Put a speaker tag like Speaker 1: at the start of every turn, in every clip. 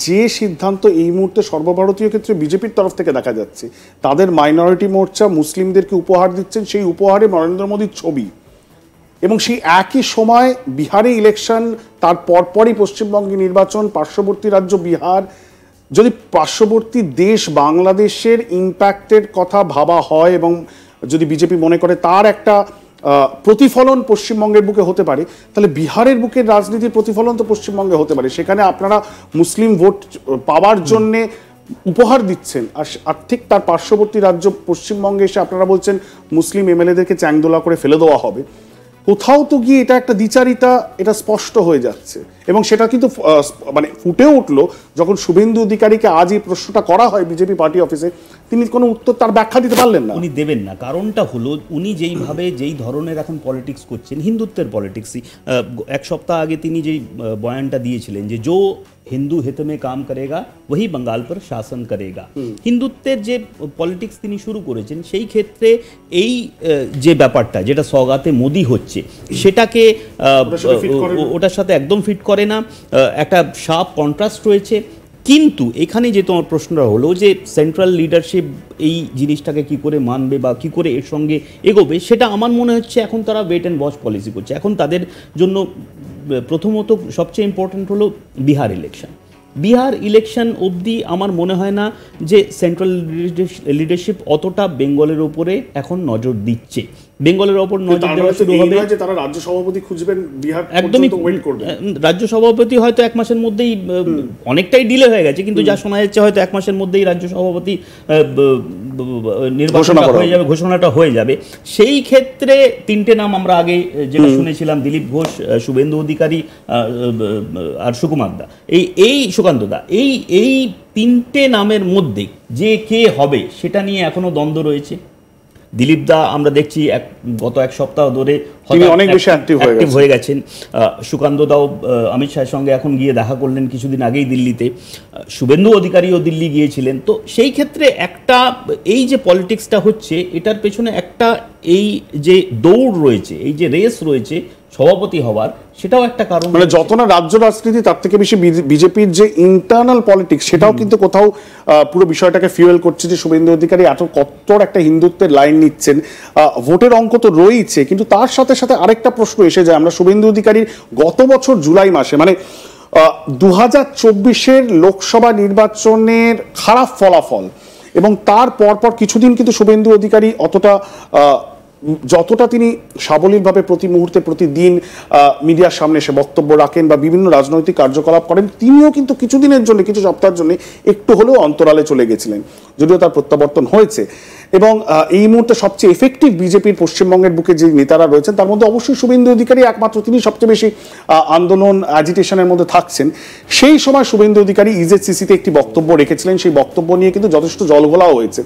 Speaker 1: যে সিদ্ধান্ত এই মুহূর্তে সর্বভারতীয় ক্ষেত্রে বিজেপির তরফ থেকে দেখা যাচ্ছে, তাদের মাইনরিটি মোর্চা মুসলিমদেরকে উপহার দিচ্ছেন, সেই উপহারে নরেন্দ্র মোদীর ছবি, এবং সেই একই সময় বিহারে ইলেকশন, তার পরপরই পশ্চিমবঙ্গে নির্বাচন, পার্শ্ববর্তী রাজ্য বিহার, যদি পার্শ্ববর্তী দেশ বাংলাদেশের ইম্প্যাক্টের কথা ভাবা হয় এবং যদি বিজেপি মনে করে তার একটা প্রতিফলন পশ্চিমবঙ্গের বুকে হতে পারে, তাহলে বিহারের বুকের রাজনীতির প্রতিফলন তো পশ্চিমবঙ্গে হতে পারে। সেখানে আপনারা মুসলিম ভোট পাওয়ার জন্যে উপহার দিচ্ছেন, আর ঠিক তার পার্শ্ববর্তী রাজ্য পশ্চিমবঙ্গে এসে আপনারা বলছেন মুসলিম এমএলএদেরকে চ্যাংদোলা করে ফেলে দেওয়া হবে। কোথাও তো গিয়ে এটা একটা দ্বিচারিতা, এটা স্পষ্ট হয়ে যাচ্ছে। এবং সেটা কিন্তু মানে ফুটে উঠলো যখন শুভেন্দু অধিকারীকে আজ এই প্রশ্নটা করা হয় বিজেপি পার্টি অফিসে, তিনি কোনো উত্তর, তার ব্যাখ্যা দিতে পারলেন না।
Speaker 2: উনি দেবেন না, কারণটা হলো উনি যেইভাবে যেই ধরনের এখন পলিটিক্স করছেন, হিন্দুত্বের পলিটিক্সই। এক সপ্তাহ আগে তিনি যেই বয়ানটা দিয়েছিলেন যে জো হিন্দু হিত মে কাম করেগা ওহি বাঙ্গাল পর শাসন করেগা, হিন্দুত্বের যে পলিটিক্স তিনি শুরু করেছেন, সেই ক্ষেত্রে এই যে ব্যাপারটা যেটা সওগাতে মোদি হচ্ছে সেটাকে ওটার সাথে একদম ফিট করে না, একটা শার্প কন্ট্রাস্ট রয়েছে। কিন্তু এখানে যে তোমার প্রশ্নটা হলো যে সেন্ট্রাল লিডারশিপ এই জিনিসটাকে কি করে মানবে বা কি করে এর সঙ্গে এগোবে, সেটা আমার মনে হচ্ছে এখন তারা ওয়েট অ্যান্ড ওয়াচ পলিসি করছে। এখন তাদের জন্য প্রথমত সবচেয়ে ইম্পর্ট্যান্ট হলো বিহার ইলেকশন। বিহার ইলেকশন অবধি আমার মনে হয় না যে সেন্ট্রাল লিডারশিপ অতটা বেঙ্গলের ওপরে এখন নজর দিচ্ছে। বেঙ্গলের ওপর নজর দেওয়া শুরু হবে,
Speaker 1: তারা রাজ্য সভাপতি খুঁজবেন, বিহার
Speaker 2: একদমই রাজ্য সভাপতি হয়তো 1 মাসের মধ্যেই, অনেকটাই ডিলে হয়ে গেছে, কিন্তু যা শোনা যাচ্ছে হয়তো 1 মাসের মধ্যেই রাজ্য সভাপতি নির্বাচনটা হয়ে যাবে, ঘোষণাটা হয়ে যাবে। সেই ক্ষেত্রে 3টে নাম আমরা আগে যেটা শুনেছিলাম, দিলীপ ঘোষ, শুভেন্দু অধিকারী আর সুকুমার দা, সুকান্ত দা, এই 3টে নামের মধ্যে যে কে হবে সেটা নিয়ে এখনো দ্বন্দ্ব রয়েছে। দিলীপ দা আমরা দেখছি গত 1 সপ্তাহ ধরে
Speaker 1: অনেক বেশি অ্যাক্টিভ
Speaker 2: হয়ে গেছেন। সুকান্ত দাও অমিত শাহের সঙ্গে এখন গিয়ে দেখা করলেন কিছুদিন আগেই দিল্লিতে। শুভেন্দু অধিকারীও দিল্লি গিয়েছিলেন। তো সেই ক্ষেত্রে একটা এই যে পলিটিক্সটা হচ্ছে, এটার পেছনে একটা এই যে দৌড় রয়েছে, এই যে রেস রয়েছে সভাপতি হওয়ার, সেটাও একটা কারণ।
Speaker 1: মানে যত না রাজ্য রাজনীতি, তার থেকে বেশি বিজেপির যে ইন্টারনাল পলিটিক্স, সেটাও কিন্তু কোথাও পুরো বিষয়টাকে ফিউয়েল করছে যে শুভেন্দু অধিকারী এত কত্তর একটা হিন্দুত্বের লাইন নিচ্ছেন। ভোটের অঙ্ক তো রয়েছে, কিন্তু তার সাথে সাথে আরেকটা প্রশ্ন এসে যায়। আমরা শুভেন্দু অধিকারীর গত বছর জুলাই মাসে, মানে 2024-এর লোকসভা নির্বাচনের খারাপ ফলাফল এবং তার পরপর কিছুদিন কিন্তু শুভেন্দু অধিকারী যতটা তিনি সাবলীলভাবে প্রতি মুহূর্তে প্রতিদিন মিডিয়ার সামনে এসে বক্তব্য রাখেন বা বিভিন্ন রাজনৈতিক কার্যকলাপ করেন, তিনিও কিন্তু কিছুদিনের জন্য, কিছু সপ্তাহের জন্য একটু হলেও অন্তরালে চলে গেছিলেন, যদিও তার প্রত্যাবর্তন হয়েছে। এবং এই মুহূর্তে সবচেয়ে এফেক্টিভ বিজেপির পশ্চিমবঙ্গের বুকে যে নেতারা রয়েছেন, তার মধ্যে অবশ্যই শুভেন্দু অধিকারী একমাত্র, তিনি সবচেয়ে বেশি আন্দোলন অ্যাজিটেশনের মধ্যে থাকছেন। সেই সময় শুভেন্দু অধিকারী ইজেডসিসিতে একটি বক্তব্য রেখেছিলেন, সেই বক্তব্য নিয়ে কিন্তু যথেষ্ট জলঘোলাও হয়েছে।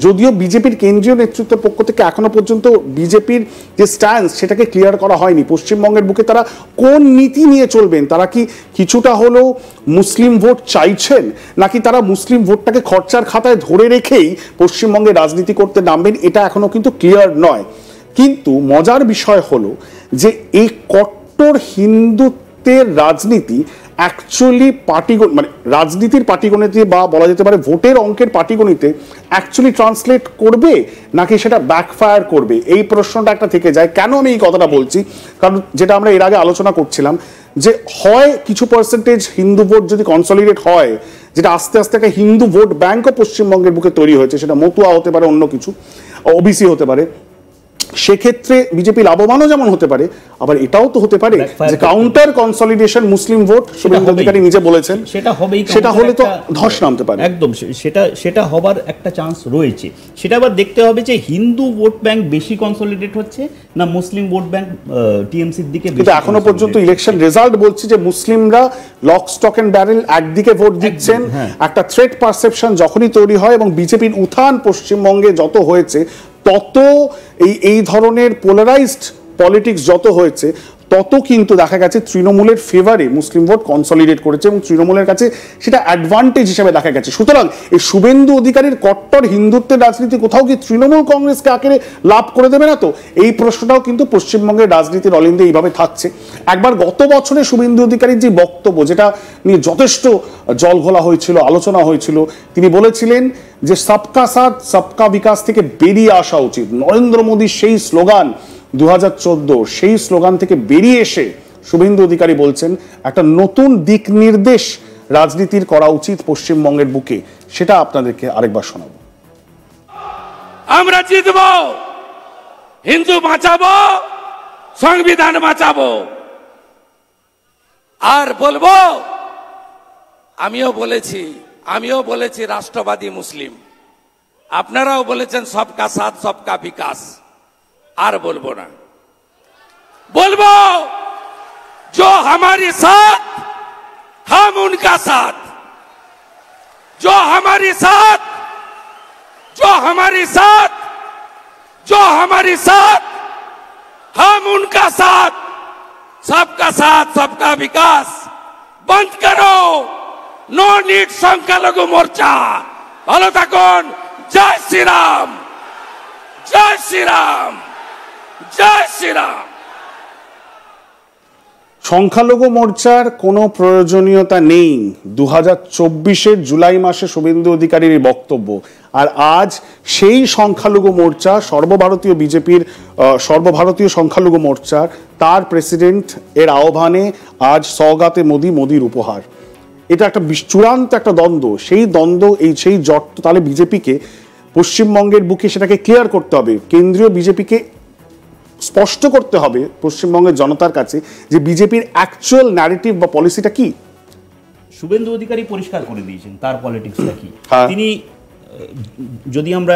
Speaker 1: যদিও বিজেপির কেন্দ্রীয় নেতৃত্বের পক্ষ থেকে এখনো পর্যন্ত বিজেপির যে স্ট্যান্স, সেটাকে ক্লিয়ার করা হয়নি। পশ্চিমবঙ্গের বুকে তারা কোন নীতি নিয়ে চলবেন, তারা কি কিছুটা হলেও মুসলিম ভোট চাইছেন, নাকি তারা মুসলিম ভোটটাকে খরচার খাতায় ধরে রেখেই পশ্চিমবঙ্গে রাজনীতি করতে নামবেন, এটা এখনো কিন্তু ক্লিয়ার নয়। কিন্তু মজার বিষয় হলো যে এই কট্টর হিন্দুত্বের রাজনীতি অ্যাকচুয়ালি মানে রাজনীতির পাটিগণিতে বা বলা যেতে পারে ভোটের অঙ্কের পাটিগণিতে অ্যাকচুয়ালি ট্রান্সলেট করবে, নাকি সেটা ব্যাকফায়ার করবে, এই প্রশ্নটা একটা থেকে যায়। কেন আমি এই কথাটা বলছি? কারণ যেটা আমরা এর আগে আলোচনা করছিলাম, যে হয় কিছু পার্সেন্টেজ হিন্দু ভোট যদি কনসলিডেট হয়, যেটা আস্তে আস্তে একটা হিন্দু ভোট ব্যাংকও পশ্চিমবঙ্গের বুকে তৈরি হয়েছে, সেটা মতুয়া হতে পারে, অন্য কিছু ওবিসি হতে পারে, সেক্ষেত্রে বিজেপি লাভবানও যেমন হতে পারে, আবার এটাও তো হতে পারে যে কাউন্টার কনসলিডেশন মুসলিম ভোট, শুভেন্দু অধিকারী নিজে বলেছেন সেটা হলে তো ধস নামতে পারে।
Speaker 2: একদম সেটা হবার একটা চান্স রয়েছে। সেটা আবার দেখতে হবে যে হিন্দু ভোট ব্যাংক বেশি কনসলিডেট হচ্ছে না মুসলিম ভোট ব্যাংক টিএমসির দিকে।
Speaker 1: কিন্তু এখনো পর্যন্ত ইলেকশন রেজাল্ট বলছে যে মুসলিমরা লক স্টক এন্ড ব্যারেল একদিকে ভোট দিচ্ছেন। একটা থ্রেট পারসেপশন যখনই তৈরি হয় এবং বিজেপির উত্থান পশ্চিমবঙ্গে যত হয়েছে, তত এই ধরনের পোলারাইজড পলিটিক্স যত হয়েছে, তত কিন্তু দেখা গেছে তৃণমূলের ফেভারে মুসলিম ভোট কনসলিডেট করেছে এবং তৃণমূলের কাছে সেটা অ্যাডভান্টেজ হিসেবে দেখা গেছে। সুতরাং এই শুভেন্দু অধিকারীর কট্টর হিন্দুত্বের রাজনীতি কোথাও কি তৃণমূল কংগ্রেসকে আঁকড়ে লাভ করে দেবে না তো? এই প্রশ্নটাও কিন্তু পশ্চিমবঙ্গের রাজনীতির অলিন্দে এইভাবে থাকছে। একবার গত বছরে শুভেন্দু অধিকারীর যে বক্তব্য, যেটা নিয়ে যথেষ্ট জল ঘোলা হয়েছিল, আলোচনা হয়েছিল, তিনি বলেছিলেন যে সবকা সাথ সবকা বিকাশ থেকে বেরিয়ে আসা উচিত। নরেন্দ্র মোদীর সেই স্লোগান 2014, সেই স্লোগান থেকে বেরিয়ে এসে শুভেন্দু অধিকারী বলছেন একটা নতুন দিক নির্দেশ রাজনীতির করা উচিত পশ্চিমবঙ্গের বুকে। সেটা আপনাদেরকে আরেকবার শোনাবো।
Speaker 3: আমরা জিতব, হিন্দু বাঁচাবো, সংবিধান বাঁচাবো। আর বলবো, আমিও বলেছি রাষ্ট্রবাদী মুসলিম, আপনারাও বলেছেন সবকা সাথ সবকা বিকাশ। আর বলবো না, বলবো जो हमारे साथ हम उनका साथ, जो हमारे साथ हम उनका साथ। सबका साथ सबका विकास बंद करो, नो नीड संख्यालघु मोर्चा। ভালো থাকুন। জয় শ্রীরাম, জয় শ্রীরাম, জয় শ্রীরাম।
Speaker 1: সংখ্যালঘু মোর্চার কোনো প্রয়োজনীয়তা নেই 2024-এর জুলাই মাসে শুভেন্দু অধিকারীর বক্তব্য। আর আজ সেই সংখ্যালঘু মোর্চা, সর্বভারতীয় বিজেপির সর্বভারতীয় সংখ্যালঘু মোর্চার তার প্রেসিডেন্ট এর আহ্বানে আজ সওগাতে মোদি, মোদির উপহার। এটা একটা চূড়ান্ত একটা দ্বন্দ্ব। সেই জট, তাহলে বিজেপিকে পশ্চিমবঙ্গের বুকে সেটাকে ক্লিয়ার করতে হবে। কেন্দ্রীয় বিজেপিকে স্পষ্ট করতে হবে পশ্চিমবঙ্গের জনতার কাছে যে বিজেপির অ্যাকচুয়াল ন্যারেটিভ বা পলিসিটা কি।
Speaker 2: শুভেন্দু অধিকারী পরিষ্কার করে দিয়েছেন তার পলিটিক্সটা কি। তিনি যদি আমরা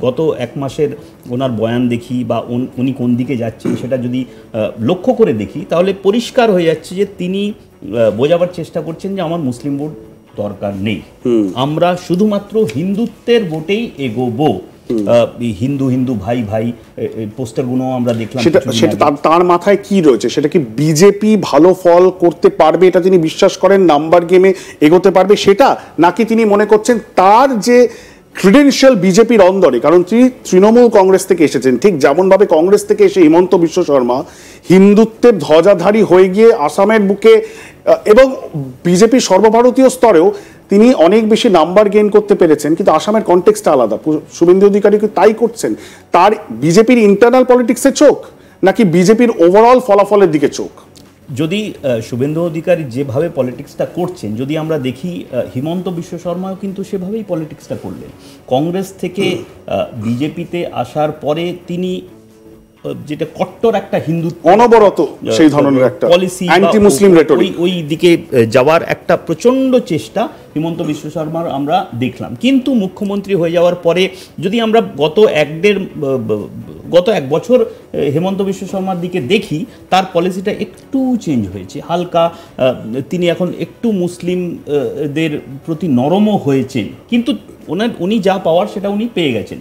Speaker 2: গত এক মাসের ওনার বয়ান দেখি বা উনি কোন দিকে যাচ্ছেন সেটা যদি লক্ষ্য করে দেখি, তাহলে পরিষ্কার হয়ে যাচ্ছে যে তিনি বোঝাবার চেষ্টা করছেন যে আমার মুসলিম ভোট দরকার নেই, আমরা শুধুমাত্র হিন্দুত্বের ভোটেই এগোবো। হিন্দু হিন্দু ভাই ভাই পোস্টারগুলো আমরা দেখলাম।
Speaker 1: সেটা তার মাথায় কি রয়েছে? সেটা কি বিজেপি ভালো ফল করতে পারবে এটা তিনি বিশ্বাস করেন, নাম্বার গেমে এগোতে পারবে সেটা, নাকি তিনি মনে করছেন তার যে ক্রিডেন্সিয়াল বিজেপির অন্দরে, কারণ তিনি তৃণমূল কংগ্রেস থেকে এসেছেন, ঠিক যেমনভাবে কংগ্রেস থেকে এসে হিমন্ত বিশ্ব শর্মা হিন্দুত্বের ধ্বজাধারী হয়ে গিয়ে আসামের বুকে এবং বিজেপির সর্বভারতীয় স্তরেও তিনি অনেক বেশি নাম্বার গেইন করতে পেরেছেন, কিন্তু আসামের কনটেক্সটটা আলাদা। শুভেন্দু অধিকারী তাই করছেন। তার বিজেপির ইন্টারনাল পলিটিক্সের চোখ নাকি বিজেপির ওভারঅল ফলাফলের দিকে চোখ?
Speaker 2: যদি শুভেন্দু অধিকারী যেভাবে পলিটিক্সটা করছেন, যদি আমরা দেখি হিমন্ত বিশ্ব শর্মাও কিন্তু সেভাবেই পলিটিক্সটা করলেন। কংগ্রেস থেকে বিজেপিতে আসার পরে তিনি যেটা কট্টর একটা হিন্দু
Speaker 1: অনবরত সেই ধরনের একটা
Speaker 2: পলিসি,
Speaker 1: অ্যান্টি মুসলিম রেটরিক,
Speaker 2: ওই দিকে যাওয়ার একটা প্রচন্ড চেষ্টা হিমন্ত বিশ্ব শর্মার আমরা দেখলাম। কিন্তু মুখ্যমন্ত্রী হয়ে যাওয়ার পরে যদি আমরা গত এক বছর হেমন্ত বিশ্ব শর্মার দিকে দেখি, তার পলিসিটা একটু চেঞ্জ হয়েছে হালকা। তিনি এখন একটু মুসলিমদের প্রতি নরমও হয়েছেন, কিন্তু উনি যা পাওয়ার সেটা উনি পেয়ে গেছেন।